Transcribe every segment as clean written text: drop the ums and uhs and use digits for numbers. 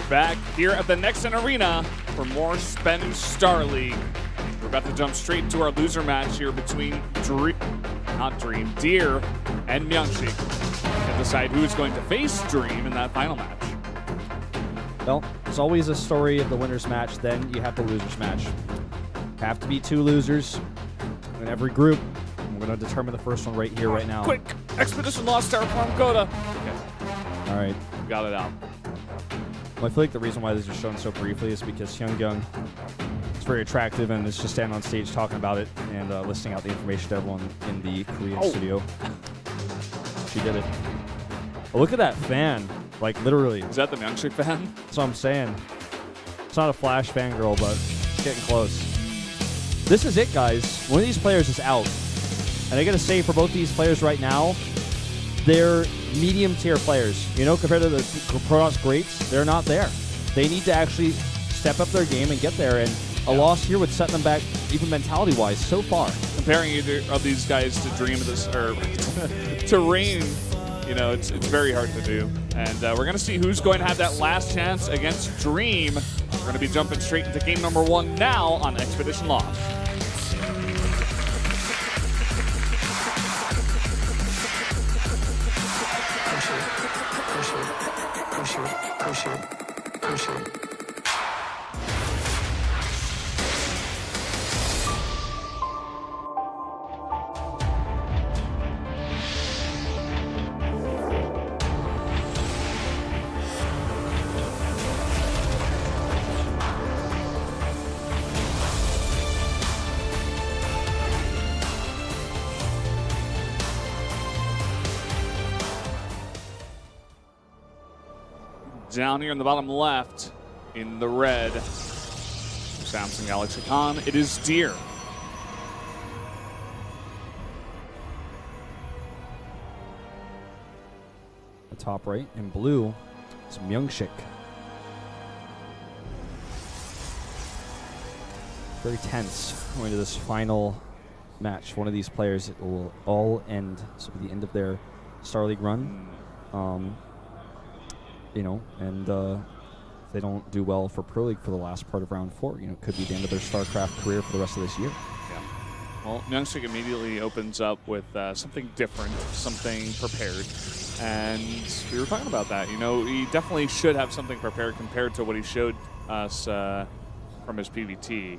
back here at the Nexon Arena for more SBENU Star League. We're about to jump straight into our loser match here between Deer and MyuNgSiK to decide who is going to face Dream in that final match. Well, there's always a story of the winner's match, then you have the loser's match. Have to be two losers in every group. We're going to determine the first one right here, right now. Quick! Expedition lost tower from Coda. Okay. All right. Got it out. Well, I feel like the reason why this is shown so briefly is because Hyung is very attractive and is just standing on stage talking about it and listing out the information to everyone in the Korean studio. She did it. Oh, look at that fan. Like, literally. Is that the MyuNgSiK fan? That's what I'm saying. It's not a Flash fangirl, but it's getting close. This is it, guys. One of these players is out. And I got to say, for both these players right now, they're medium-tier players. You know, compared to the Protoss greats, they're not there. They need to actually step up their game and get there, and a loss here would set them back, even mentality-wise, so far. Comparing either of these guys to Dream or to Rain, you know, it's very hard to do. And we're going to see who's going to have that last chance against Dream. We're going to be jumping straight into game number 1 now on Expedition Lost. Down here in the bottom left, in the red, Samsung Galaxy Con, it is Deer. The top right, in blue, is MyuNgSiK. Very tense going to this final match. One of these players, it will all end, so the end of their Star League run. You know, and if they don't do well for Pro League for the last part of round 4, you know, it could be the end of their Starcraft career for the rest of this year. Yeah. Well, MyuNgSiK immediately opens up with something different, something prepared, and we were talking about that. You know, he definitely should have something prepared compared to what he showed us from his PVT,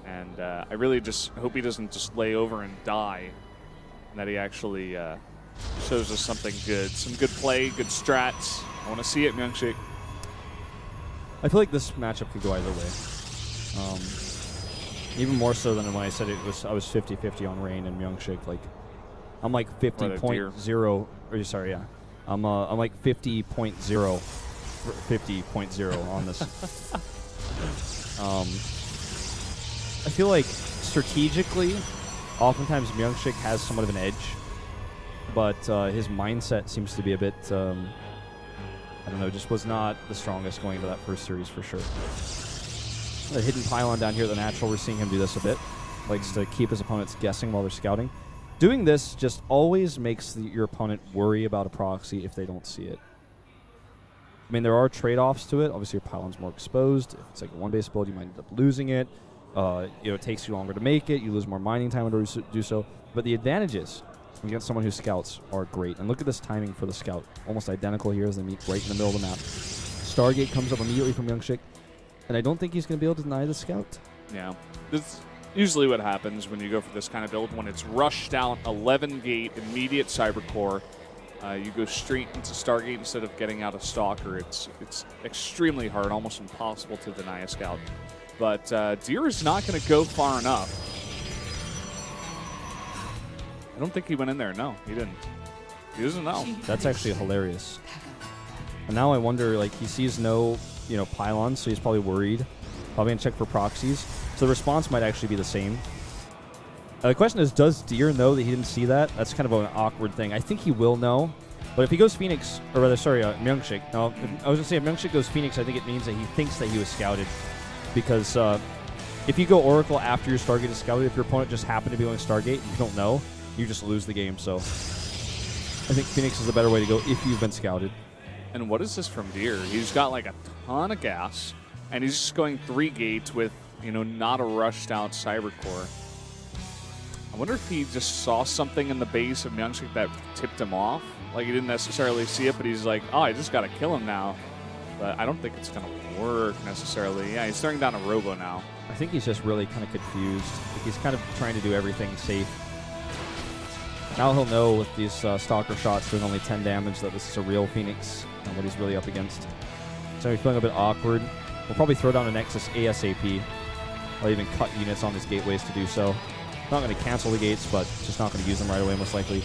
and I really just hope he doesn't just lay over and die, and that he actually shows us something good, some good play, good strats. I want to see it, MyuNgSiK. I feel like this matchup could go either way. Even more so than when I said I was 50-50 on Rain and MyuNgSiK. Like, I'm like 50.0. Or sorry, yeah. I'm like 50.0 on this. I feel like strategically, oftentimes MyuNgSiK has somewhat of an edge, but his mindset seems to be a bit. I don't know, just was not the strongest going into that first series for sure. The hidden pylon down here, the natural, we're seeing him do this a bit. Likes to keep his opponents guessing while they're scouting. Doing this just always makes your opponent worry about a proxy if they don't see it. I mean, there are trade-offs to it. Obviously, your pylon's more exposed. If it's like a one-base build, you might end up losing it. You know, it takes you longer to make it. You lose more mining time in order to do so. But the advantages against someone who scouts are great. And look at this timing for the scout. Almost identical here as they meet right in the middle of the map. Stargate comes up immediately from MyuNgSiK, and I don't think he's going to be able to deny the scout. Yeah. This is usually what happens when you go for this kind of build. When it's rushed out, 11-gate, immediate Cybercore, you go straight into Stargate instead of getting out a Stalker. It's extremely hard, almost impossible to deny a scout. But Deer is not going to go far enough. I don't think he went in there. No, he didn't. He doesn't know. That's actually hilarious. And now I wonder, like, he sees no, you know, pylons, so he's probably worried. Probably going to check for proxies. So the response might actually be the same. The question is, does Deer know that he didn't see that? That's kind of an awkward thing. I think he will know. But if he goes Phoenix, or rather, sorry, MyuNgSiK. No, I was going to say if MyuNgSiK goes Phoenix, I think it means that he thinks that he was scouted. Because if you go Oracle after your Stargate is scouted, if your opponent just happened to be going Stargate and you don't know, you just lose the game. So I think Phoenix is the better way to go if you've been scouted. And what is this from Deer? He's got like a ton of gas, and he's just going 3 gates with, you know, not a rushed out Cybercore. I wonder if he just saw something in the base of MyuNgSiK that tipped him off. Like, he didn't necessarily see it, but he's like, oh, I just got to kill him now. But I don't think it's going to work necessarily. Yeah, he's throwing down a Robo now. I think he's just really kind of confused. Like, he's kind of trying to do everything safe. Now he'll know with these Stalker shots doing only 10 damage that this is a real Phoenix and what he's really up against. So he's feeling a bit awkward. We'll probably throw down a Nexus ASAP. Or even cut units on his gateways to do so. Not going to cancel the gates, but just not going to use them right away, most likely.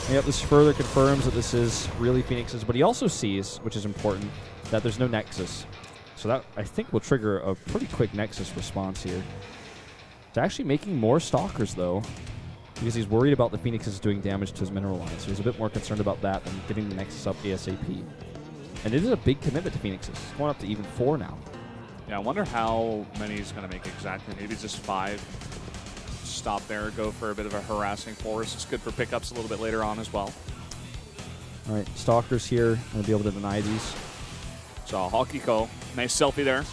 Yep, this further confirms that this is really Phoenix's, but he also sees, which is important, that there's no Nexus. So that, I think, will trigger a pretty quick Nexus response here. It's actually making more Stalkers, though, because he's worried about the Phoenixes doing damage to his mineral line. So he's a bit more concerned about that than getting the Nexus up ASAP. And it is a big commitment to Phoenixes. It's going up to even 4 now. Yeah, I wonder how many he's going to make exactly. Maybe just 5. Stop there, go for a bit of a harassing force. It's good for pickups a little bit later on as well. All right, Stalkers here. I'm going to be able to deny these. So, Hawkiko, nice selfie there.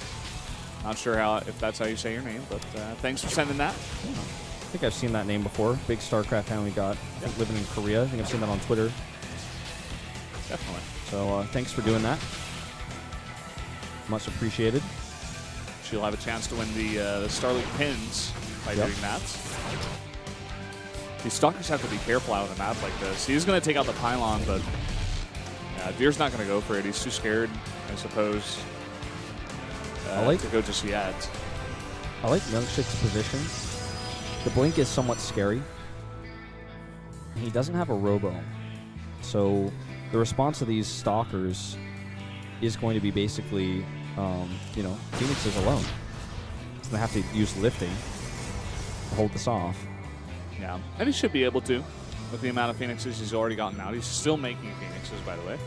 Not sure if that's how you say your name, but thanks for sending that. Yeah. I think I've seen that name before. Big Starcraft fan we got. I think living in Korea. I think I've seen that on Twitter. Definitely. So thanks for doing that. Much appreciated. She'll have a chance to win the Starlink pins by doing that. These Stalkers have to be careful out of the map like this. He's going to take out the pylon, but Deer's not going to go for it. He's too scared, I suppose, to go just yet. I like MyuNgSiK's position. The blink is somewhat scary. He doesn't have a Robo. So the response to these Stalkers is going to be basically, you know, Phoenixes alone. He's going to have to use lifting to hold this off. Yeah, and he should be able to with the amount of Phoenixes he's already gotten out. He's still making Phoenixes, by the way.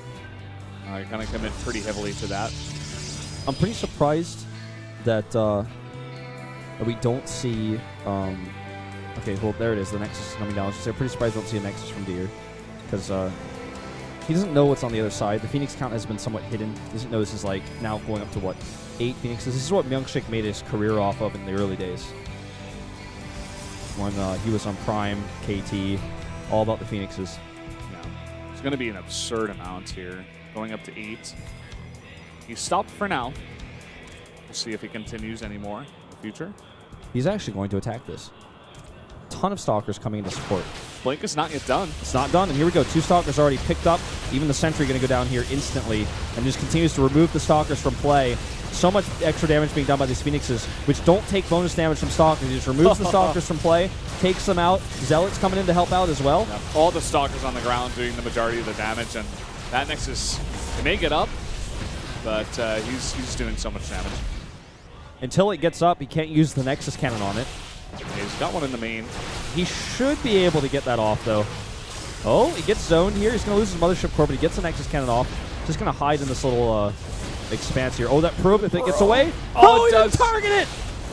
I kind of commit pretty heavily to that. I'm pretty surprised that we don't see... okay, well, there it is. The Nexus is coming down. I'm pretty surprised we don't see a Nexus from Deer. Because he doesn't know what's on the other side. The Phoenix count has been somewhat hidden. He doesn't know this is like now going up to, what, 8 Phoenixes. This is what MyuNgSiK made his career off of in the early days. When he was on Prime, KT, all about the Phoenixes. Yeah. It's going to be an absurd amount here, going up to 8. He's stopped for now. We'll see if he continues anymore in the future. He's actually going to attack this. Ton of Stalkers coming into support. Blink is not yet done. It's not done, and here we go. 2 Stalkers already picked up. Even the Sentry going to go down here instantly, and just continues to remove the Stalkers from play. So much extra damage being done by these Phoenixes, which don't take bonus damage from Stalkers. He just removes the Stalkers from play, takes them out. Zealots coming in to help out as well. Yeah, all the Stalkers on the ground doing the majority of the damage, and that Nexus, it may get up, but he's doing so much damage. Until it gets up, he can't use the Nexus cannon on it. Yeah, he's got one in the main. He should be able to get that off, though. Oh, he gets zoned here. He's going to lose his Mothership Core, but he gets the Nexus cannon off. Just going to hide in this little expanse here. Oh, that probe, if it gets away. Oh, he doesn't target it!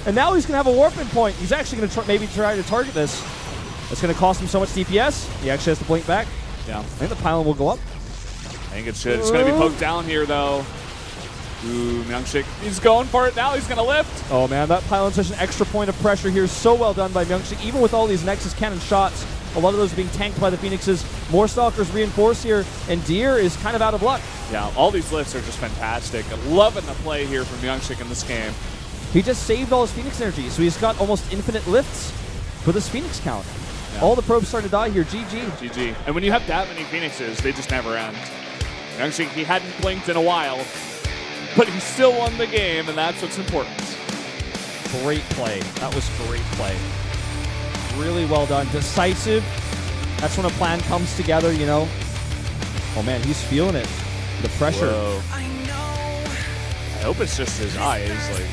And now he's going to have a warping point. He's actually going to maybe try to target this. It's going to cost him so much DPS. He actually has to blink back. Yeah. I think the pylon will go up. I think it should. It's going to be poked down here, though. Ooh, MyuNgSiK, he's going for it now. He's going to lift. Oh, man, that pylon's such an extra point of pressure here. So well done by MyuNgSiK. Even with all these Nexus cannon shots, a lot of those being tanked by the Phoenixes. More Stalkers reinforced here, and Deer is kind of out of luck. Yeah, all these lifts are just fantastic. I'm loving the play here from MyuNgSiK in this game. He just saved all his Phoenix energy, so he's got almost infinite lifts for this Phoenix count. Yeah. All the probes starting to die here. GG. GG. And when you have that many Phoenixes, they just never end. MyuNgSiK, he hadn't blinked in a while, but he still won the game, and that's what's important. Great play. That was great play. Really well done. Decisive. That's when a plan comes together, you know. Oh, man, he's feeling it. The pressure. Whoa. I hope it's just his eyes. Like,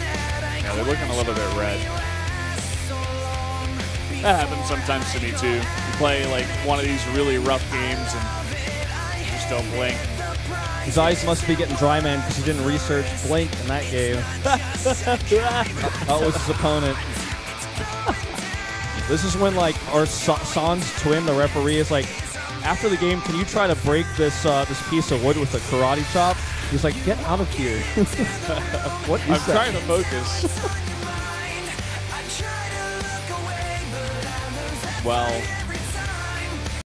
yeah, they're looking a little bit red. That happens sometimes to me, too. You play, like, one of these really rough games and you just don't blink. His eyes must be getting dry, man, because he didn't research blink in that game. That was his opponent. This is when, like, our Sans twin, the referee, is like after the game, can you try to break this this piece of wood with a karate chop? He's like, get out of here. What is I'm that? trying to focus. Well,